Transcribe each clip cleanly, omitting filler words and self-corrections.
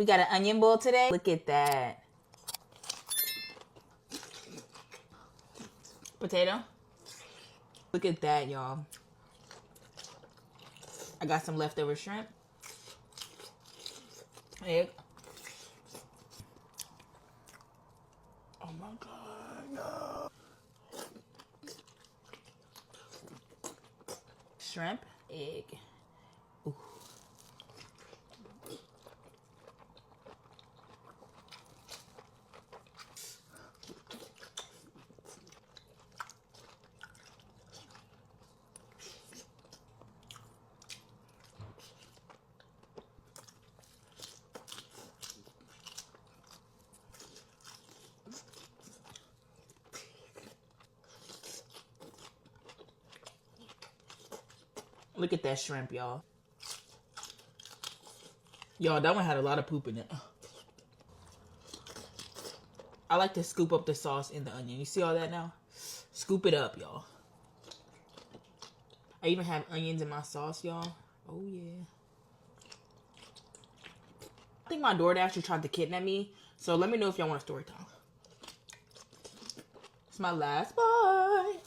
We got an onion bowl today. Look at that. Potato. Look at that, y'all. I got some leftover shrimp. Egg. Oh my God, no. Shrimp, egg. Ooh. Look at that shrimp, y'all. Y'all, that one had a lot of poop in it. I like to scoop up the sauce in the onion. You see all that now? Scoop it up, y'all. I even have onions in my sauce, y'all. Oh, yeah. I think my DoorDasher tried to kidnap me. So let me know if y'all want a story time. It's my last bite.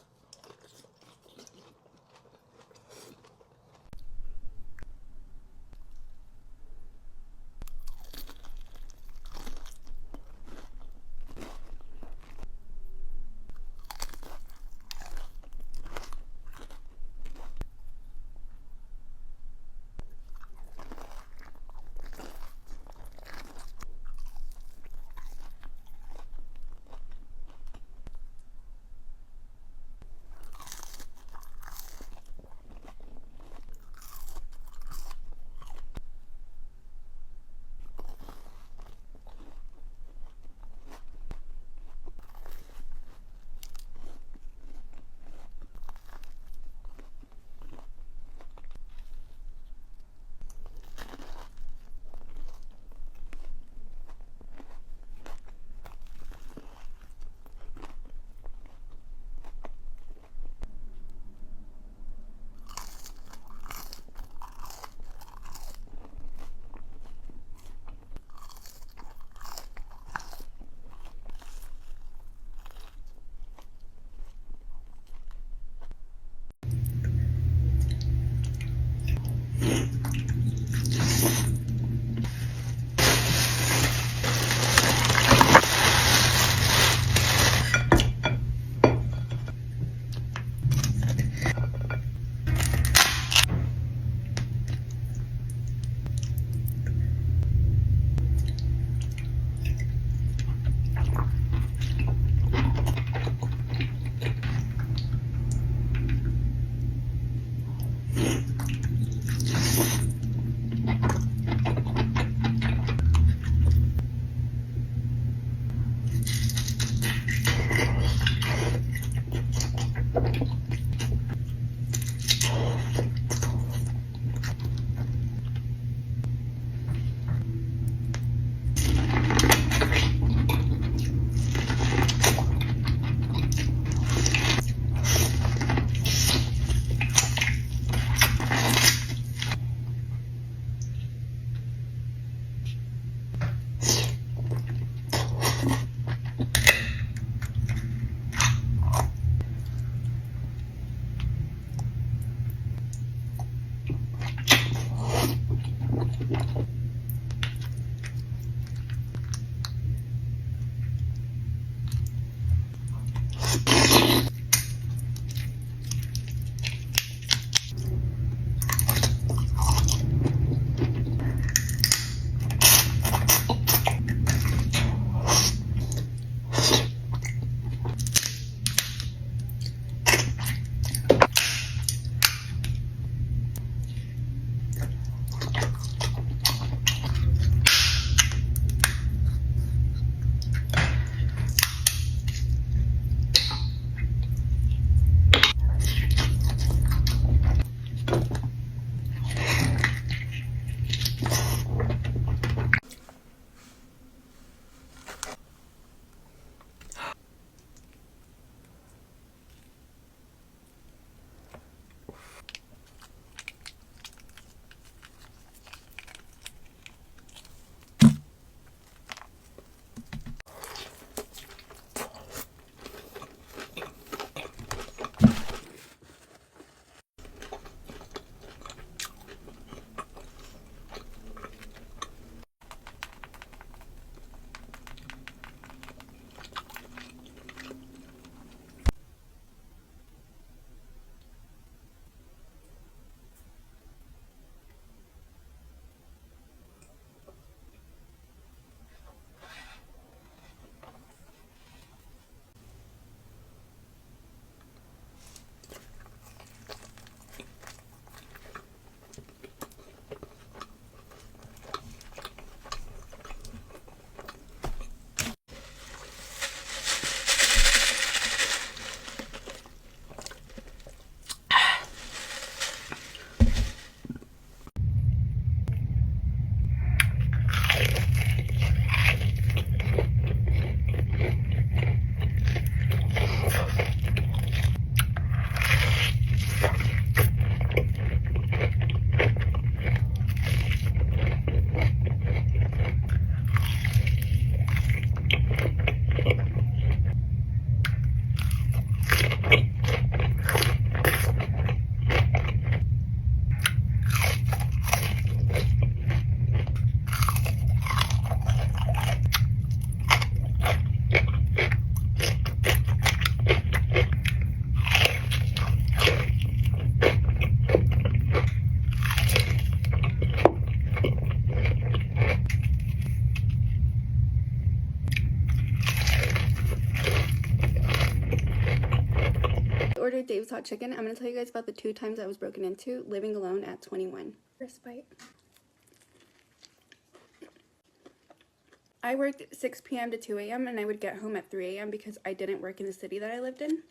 Dave's Hot Chicken. I'm going to tell you guys about the 2 times I was broken into living alone at 21. First bite. I worked 6 p.m. to 2 a.m. and I would get home at 3 a.m. because I didn't work in the city that I lived in.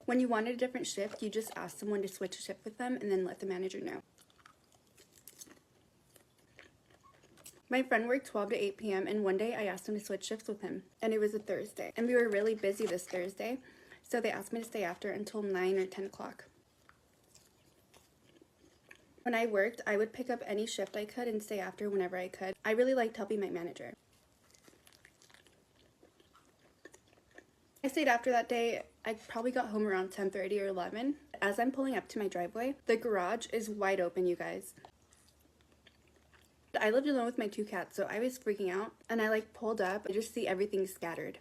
When you wanted a different shift, you just asked someone to switch a shift with them and then let the manager know. My friend worked 12 to 8 p.m. and one day I asked him to switch shifts with him, and it was a Thursday. And we were really busy this Thursday, so they asked me to stay after until 9 or 10 o'clock. When I worked, I would pick up any shift I could and stay after whenever I could. I really liked helping my manager. I stayed after that day. I probably got home around 10:30 or 11. As I'm pulling up to my driveway, the garage is wide open, you guys. I lived alone with my 2 cats, so I was freaking out, and I pulled up. I just see everything scattered.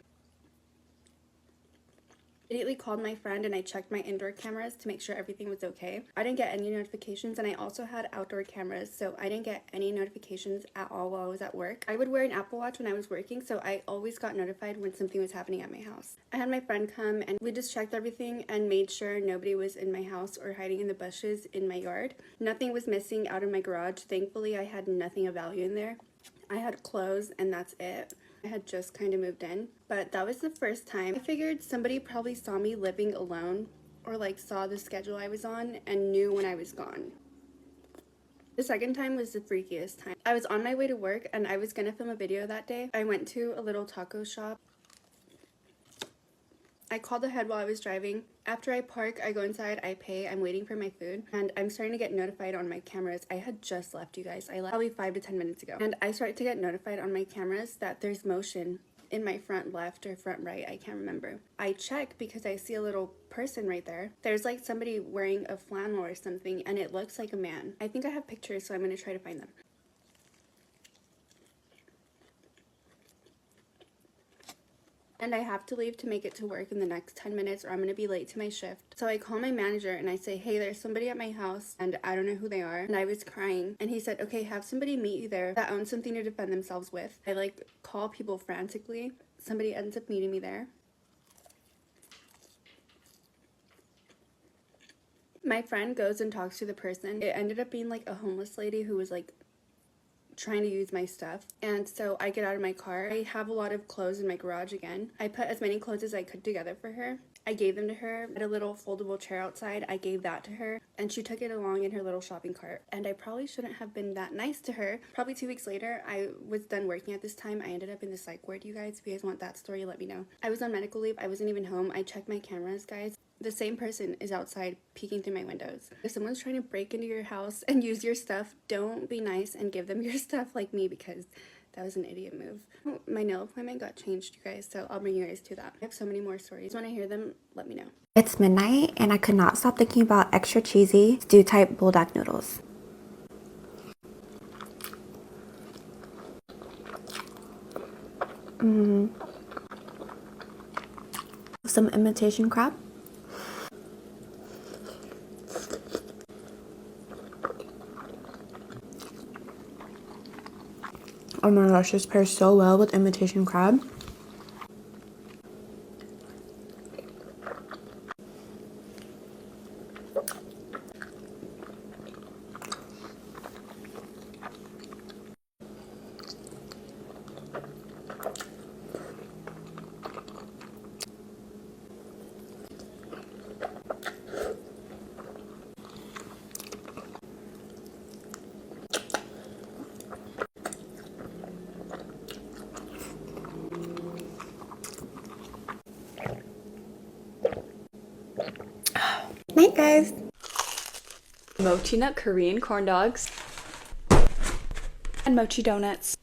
I immediately called my friend and I checked my indoor cameras to make sure everything was okay. I didn't get any notifications, and I also had outdoor cameras, so I didn't get any notifications at all while I was at work. I would wear an Apple Watch when I was working, so I always got notified when something was happening at my house. I had my friend come and we just checked everything and made sure nobody was in my house or hiding in the bushes in my yard. Nothing was missing out of my garage. Thankfully, I had nothing of value in there. I had clothes and that's it. I had just kind of moved in, but that was the first time. I figured somebody probably saw me living alone or saw the schedule I was on and knew when I was gone. The second time was the freakiest time. I was on my way to work and I was gonna film a video that day. I went to a little taco shop. I called ahead while I was driving. After I park, I go inside, I pay, I'm waiting for my food, and I'm starting to get notified on my cameras. I had just left, you guys. I left probably 5 to 10 minutes ago. And I started to get notified on my cameras that there's motion in my front left or front right, I can't remember. I check because I see a little person right there. There's somebody wearing a flannel or something, and it looks like a man. I think I have pictures, so I'm gonna try to find them. And I have to leave to make it to work in the next 10 minutes or I'm going to be late to my shift. So I call my manager and I say, hey, there's somebody at my house and I don't know who they are. And I was crying. And he said, okay, have somebody meet you there that owns something to defend themselves with. I call people frantically. Somebody ends up meeting me there. My friend goes and talks to the person. It ended up being a homeless lady who was trying to use my stuff. And so I get out of my car. I have a lot of clothes in my garage again. I put as many clothes as I could together for her. I gave them to her. I had a little foldable chair outside. I gave that to her and she took it along in her little shopping cart. And I probably shouldn't have been that nice to her. Probably 2 weeks later, I was done working at this time. I ended up in the psych ward, you guys. If you guys want that story, let me know. I was on medical leave. I wasn't even home. I checked my cameras, guys. The same person is outside peeking through my windows. If someone's trying to break into your house and use your stuff, don't be nice and give them your stuff like me, because that was an idiot move. My nail appointment got changed, you guys, so I'll bring you guys to that. I have so many more stories. When I hear them, let me know. It's midnight and I could not stop thinking about extra cheesy stew type bulldog noodles. Some imitation crab. Oh my gosh, this pairs so well with imitation crab. Night, guys. Mochi nut Korean corn dogs and mochi donuts.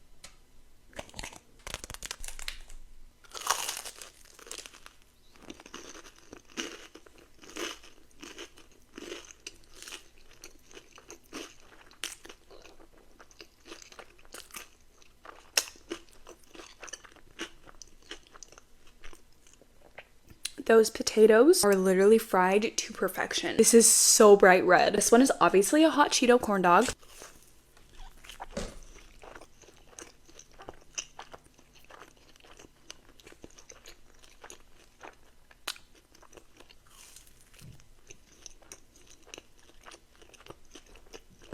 Those potatoes are literally fried to perfection. This is so bright red. This one is obviously a hot Cheeto corn dog.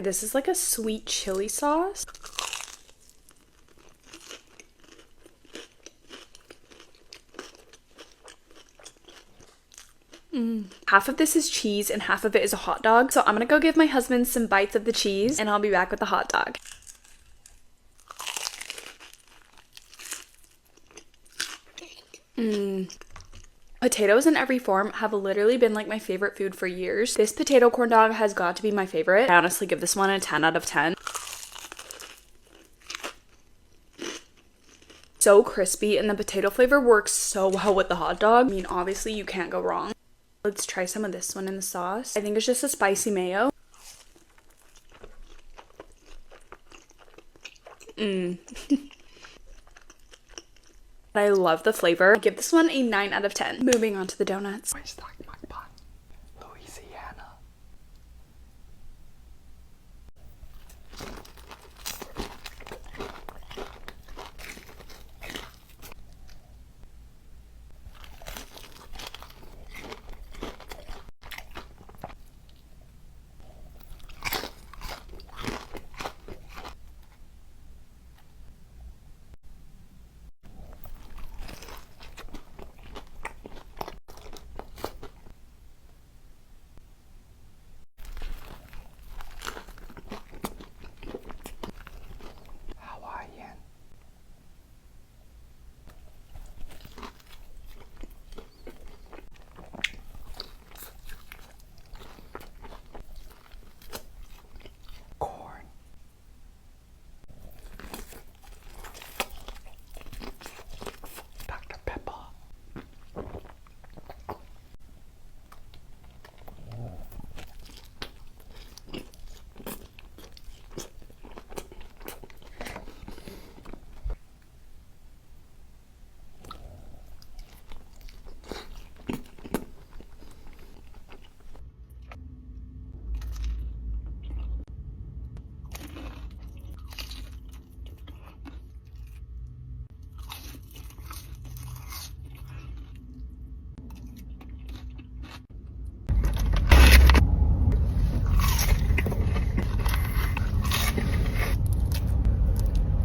This is like a sweet chili sauce. Half of this is cheese and half of it is a hot dog. So I'm gonna go give my husband some bites of the cheese and I'll be back with the hot dog. Potatoes in every form have literally been like my favorite food for years. This potato corn dog has got to be my favorite. I honestly give this one a 10 out of 10. So crispy and the potato flavor works so well with the hot dog. I mean, obviously you can't go wrong. Let's try some of this one in the sauce. I think it's just a spicy mayo. I love the flavor. I give this one a 9 out of 10. Moving on to the donuts. Louisiana.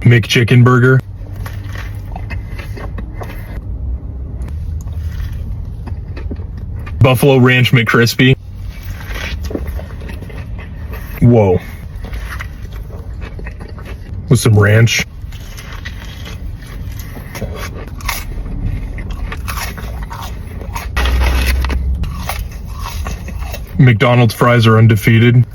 McChicken burger. Buffalo Ranch McCrispy. Whoa. With some ranch. McDonald's fries are undefeated.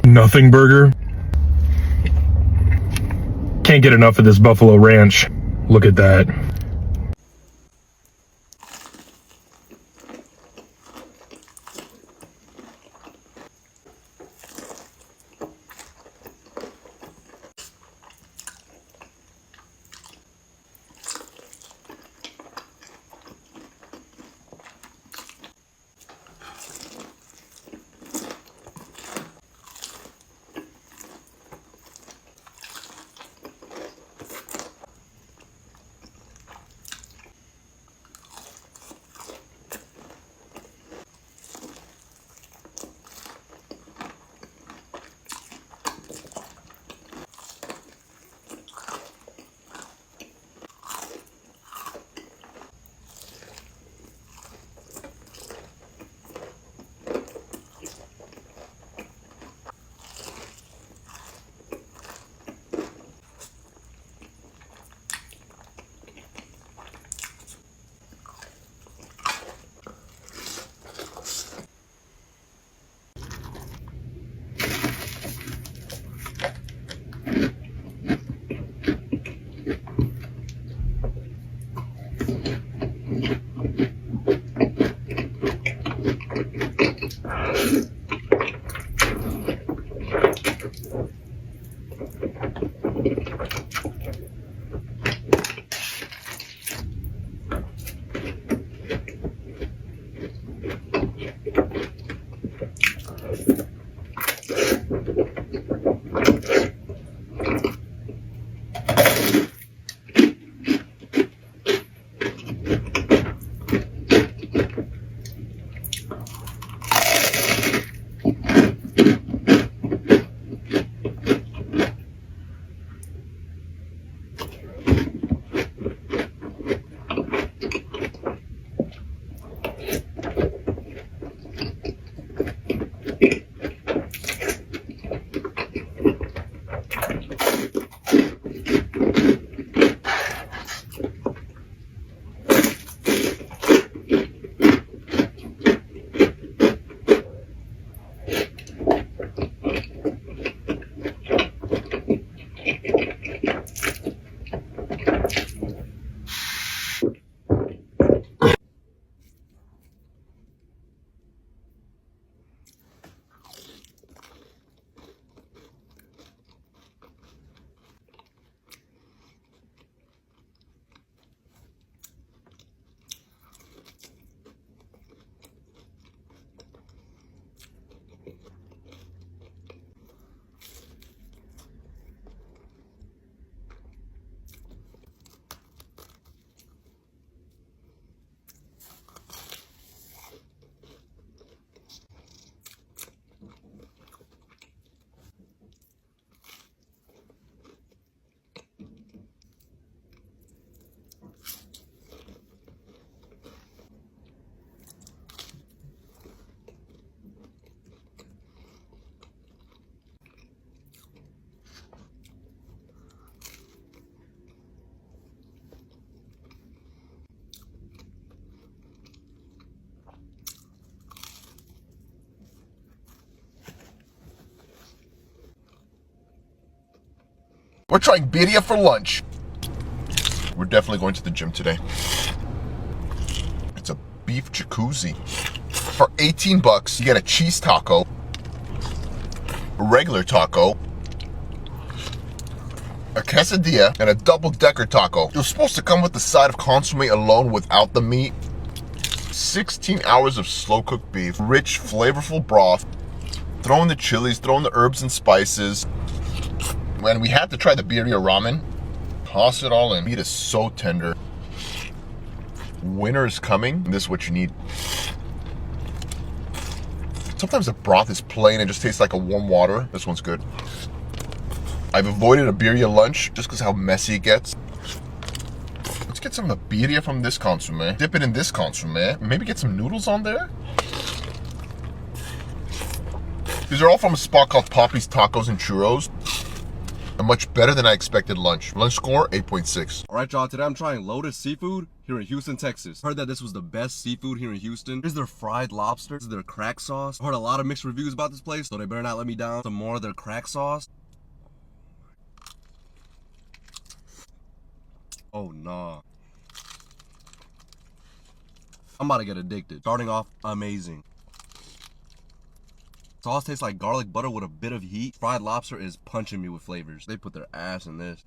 Nothing burger. Can't get enough of this Buffalo Ranch. Look at that. We're trying birria for lunch. We're definitely going to the gym today. It's a beef jacuzzi. For 18 bucks, you get a cheese taco, a regular taco, a quesadilla, and a double-decker taco. It was supposed to come with the side of consomme alone without the meat. 16 hours of slow-cooked beef, rich, flavorful broth. Throw in the chilies, throw in the herbs and spices. When we had to try the birria ramen, toss it all in. Meat is so tender. Winter is coming. This is what you need. Sometimes the broth is plain and just tastes like a warm water. This one's good. I've avoided a birria lunch just because how messy it gets. Let's get some of the birria from this consomme. Dip it in this consomme. Maybe get some noodles on there. These are all from a spot called Poppy's Tacos and Churros. A much better than I expected lunch. Lunch score, 8.6. Alright y'all, today I'm trying Lotus Seafood here in Houston, Texas. Heard that this was the best seafood here in Houston. Here's their fried lobster. This is their crack sauce. I heard a lot of mixed reviews about this place, so they better not let me down. Some more of their crack sauce. Oh nah. I'm about to get addicted. Starting off, amazing. Sauce tastes like garlic butter with a bit of heat. Fried lobster is punching me with flavors. They put their ass in this.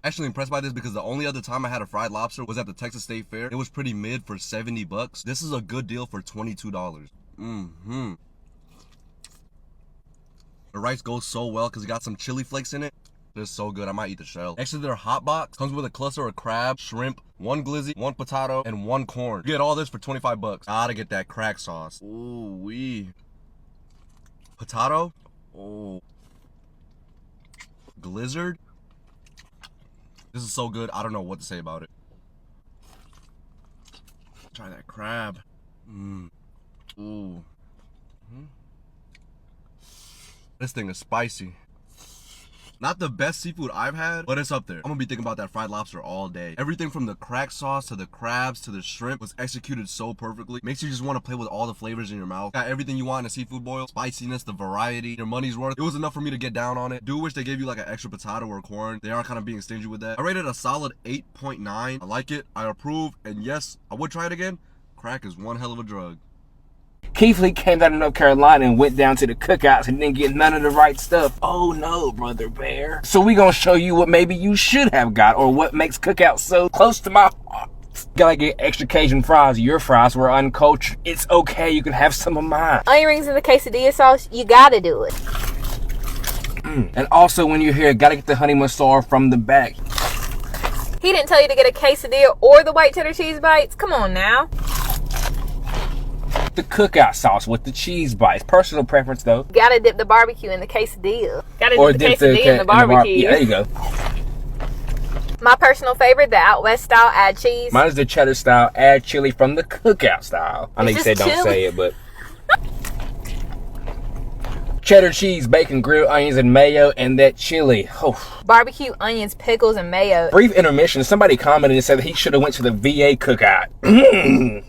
Actually impressed by this because the only other time I had a fried lobster was at the Texas State Fair. It was pretty mid for 70 bucks. This is a good deal for $22. The rice goes so well because it got some chili flakes in it. It's so good, I might eat the shell. Actually, their hot box comes with a cluster of crab, shrimp, one glizzy, one potato, and one corn. You get all this for 25 bucks. Gotta get that crack sauce. Ooh wee. Potato. Oh. Glizzard. This is so good, I don't know what to say about it. Try that crab. Ooh. This thing is spicy. Not the best seafood I've had, but it's up there. I'm gonna be thinking about that fried lobster all day. Everything from the crack sauce to the crabs to the shrimp was executed so perfectly. Makes you just want to play with all the flavors in your mouth. Got everything you want in a seafood boil. Spiciness, the variety, your money's worth. It was enough for me to get down on it. Do wish they gave you like an extra potato or corn. They are kind of being stingy with that. I rated a solid 8.9. I like it, I approve, and yes, I would try it again. Crack is one hell of a drug. Keith Lee came down to North Carolina and went down to the cookouts and didn't get none of the right stuff. Oh no, Brother Bear. So we gonna show you what maybe you should have got or what makes cookouts so close to my heart. Gotta get extra Cajun fries. Your fries were uncultured. It's okay, you can have some of mine. Onion rings in the quesadilla sauce, you gotta do it. And also when you're here, gotta get the honey mustard from the back. He didn't tell you to get a quesadilla or the white cheddar cheese bites? Come on now. The cookout sauce with the cheese bites. Personal preference though. Gotta dip the barbecue in the quesadilla. Gotta Or dip the quesadilla in the barbecue. Yeah, there you go. My personal favorite, the out west style, add cheese. Mine is the cheddar style, add chili from the cookout style. I know you said don't say it, but cheddar cheese, bacon, grilled onions, and mayo, and that chili. Oh. Barbecue, onions, pickles, and mayo. Brief intermission. Somebody commented and said that he should have went to the VA cookout.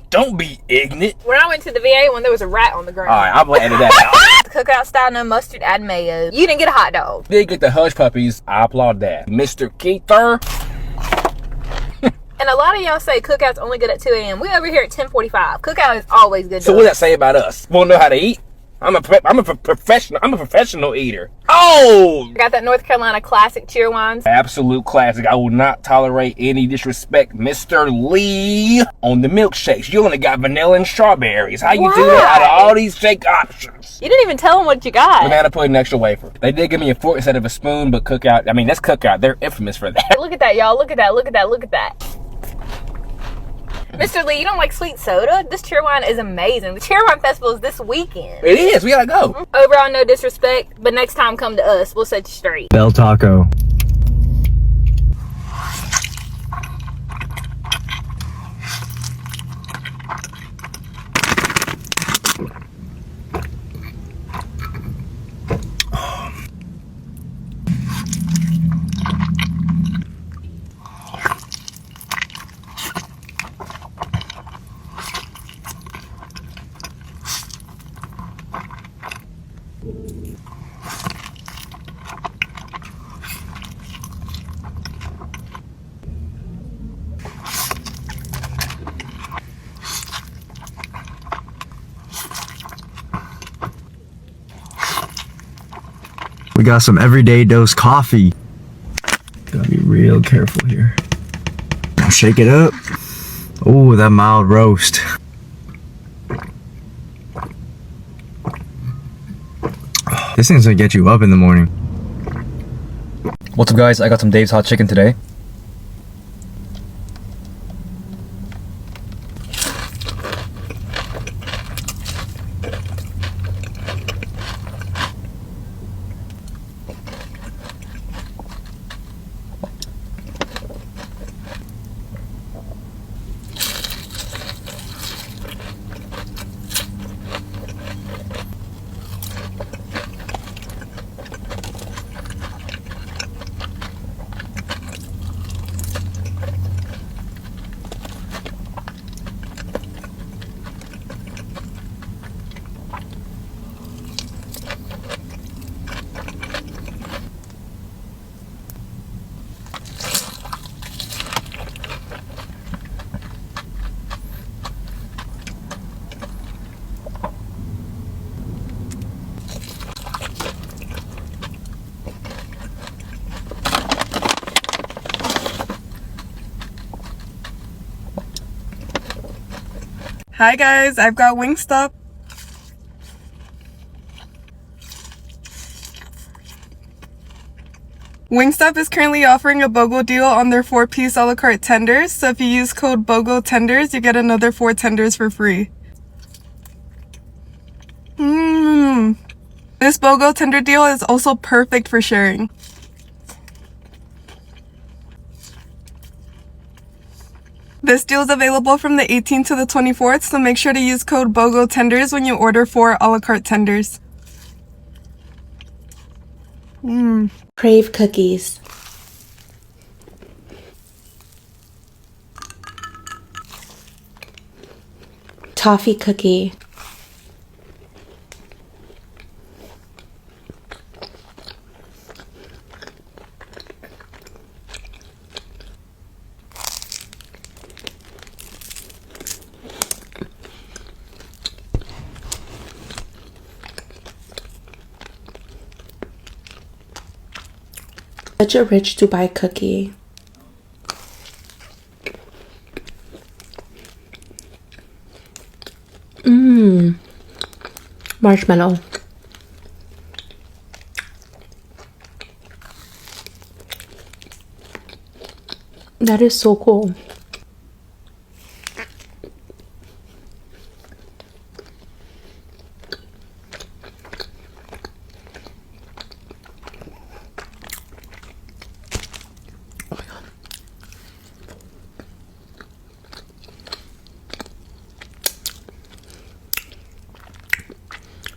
Don't be ignorant. When I went to the VA one, there was a rat on the ground. All right, I'm gonna edit that out. Cookout style, no mustard, add mayo. You didn't get a hot dog. Did get the hush puppies. I applaud that. Mr. Keither. And a lot of y'all say cookout's only good at 2 a.m. We over here at 10:45. Cookout is always good. So what does that say about us? Won't know how to eat? I'm a professional eater. Oh! Got that North Carolina classic cheer wines. Absolute classic. I will not tolerate any disrespect. Mr. Lee on the milkshakes. You only got vanilla and strawberries. How you do that out of all these shake options? You didn't even tell them what you got. Banana pudding, extra wafer. They did give me a fork instead of a spoon, but Cookout, I mean, that's Cookout. They're infamous for that. Look at that, y'all. Look at that. Look at that. Look at that. Mr. Lee, you don't like sweet soda? This cheer wine is amazing. The cheer wine festival is this weekend. It is. We gotta go. Overall, no disrespect, but next time come to us. We'll set you straight. Bell Taco. We got some everyday dose coffee. Gotta be real careful here. Shake it up. Oh, that mild roast. This thing's gonna get you up in the morning. What's up guys, I got some Dave's hot chicken today. Hi guys, I've got Wingstop. Wingstop is currently offering a BOGO deal on their 4-piece a la carte tenders. So if you use code BOGO tenders, you get another 4 tenders for free. This BOGO tender deal is also perfect for sharing. This deal is available from the 18th to the 24th, so make sure to use code BOGO tenders when you order 4 a la carte tenders. Crave cookies. Toffee cookie. Such a rich Dubai cookie. Marshmallow. That is so cool.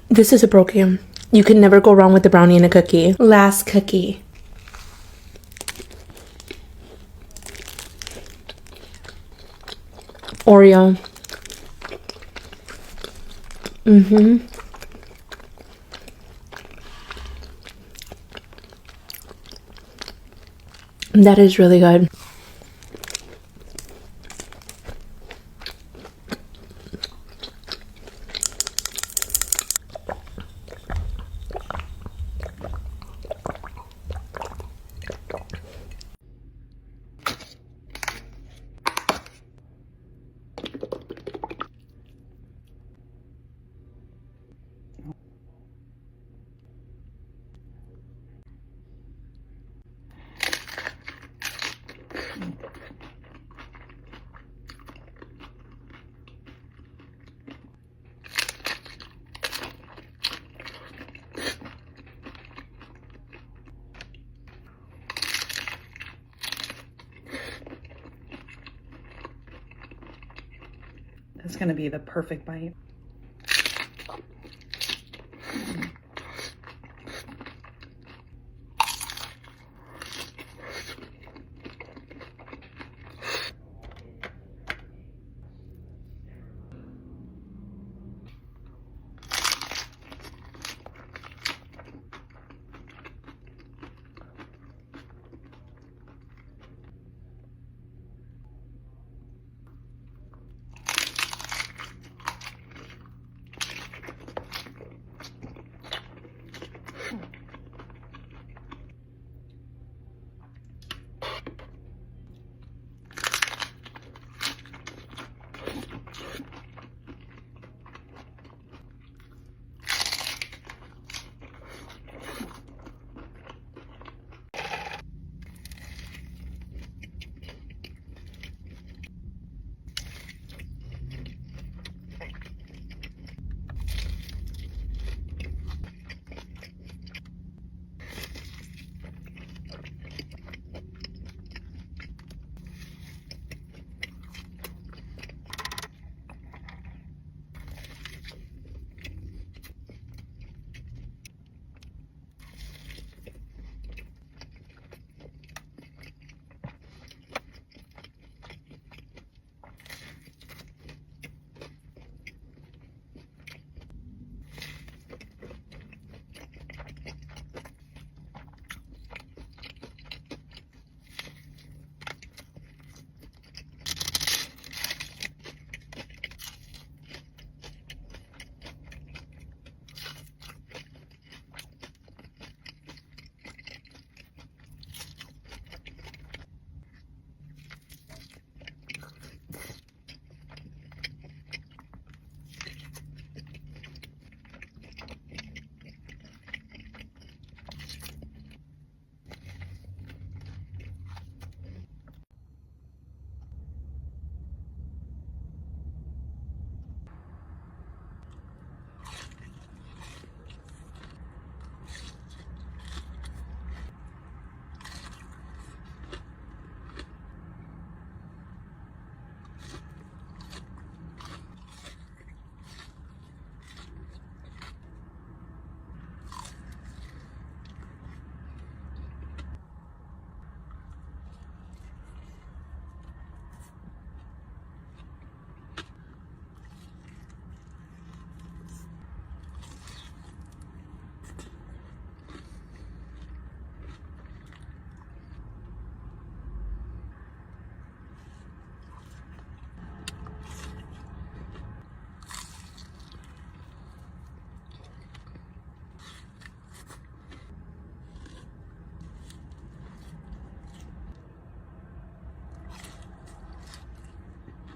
This is a broken. You can never go wrong with the brownie and a cookie. Last cookie. Oreo. That is really good. That's gonna be the perfect bite.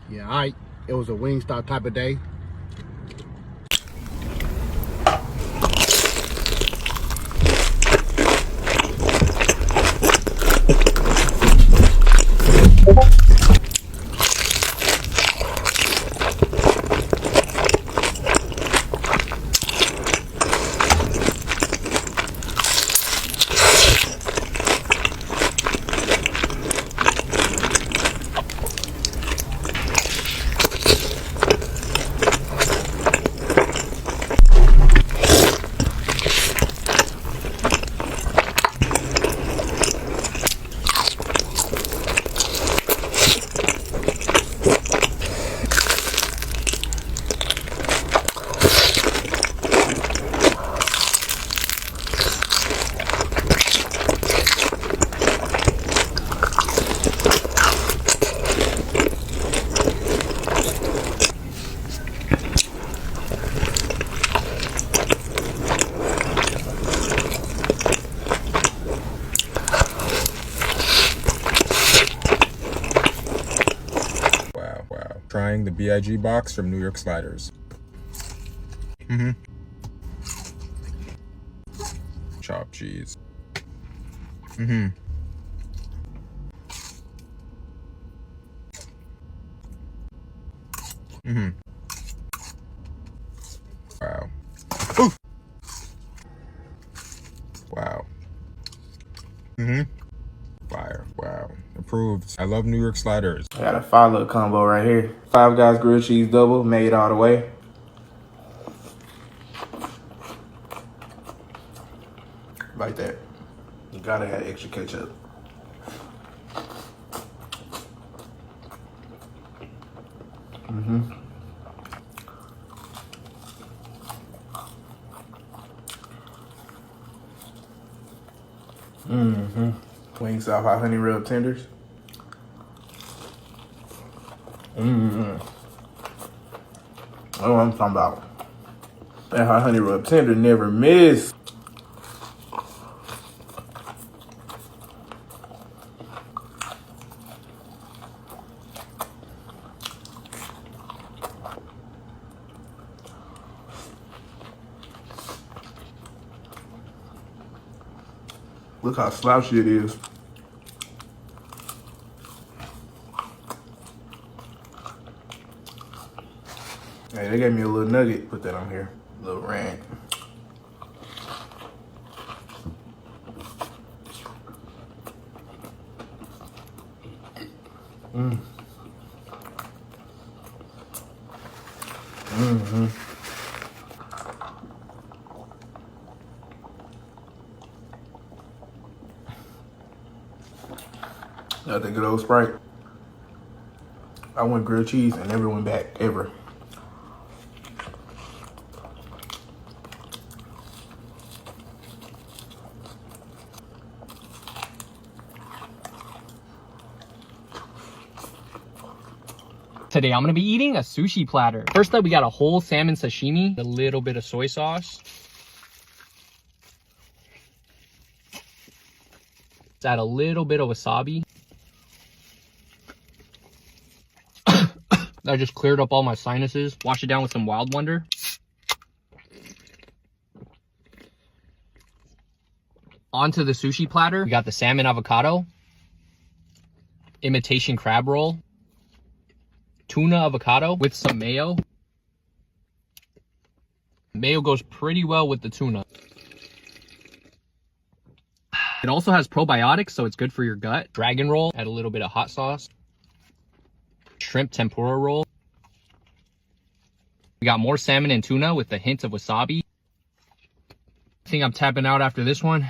Yeah, alright. It was a Wingstop type of day. Trying the BIG box from New York Sliders. Chopped cheese. Wow. Oof. Wow. Fire. Wow. Approved. I love New York Sliders. I got a $5 combo right here. Five Guys grilled cheese double, made all the way. Like that. You gotta have extra ketchup. Wingstop hot honey rub tenders. That's what I'm talking about. That hot honey rub tender never miss. Look how slouchy it is. Hey, they gave me a little nugget. Put that on here. A little rant. Got that good old Sprite. I went grilled cheese and never went back, ever. Today I'm gonna be eating a sushi platter. First up, we got a whole salmon sashimi, a little bit of soy sauce. Let's add a little bit of wasabi. I just cleared up all my sinuses. Wash it down with some Wild Wonder. Onto the sushi platter, we got the salmon avocado, imitation crab roll, tuna avocado with some mayo. Mayo goes pretty well with the tuna. It also has probiotics, so it's good for your gut. Dragon roll, add a little bit of hot sauce. Shrimp tempura roll. We got more salmon and tuna with a hint of wasabi. I think I'm tapping out after this one.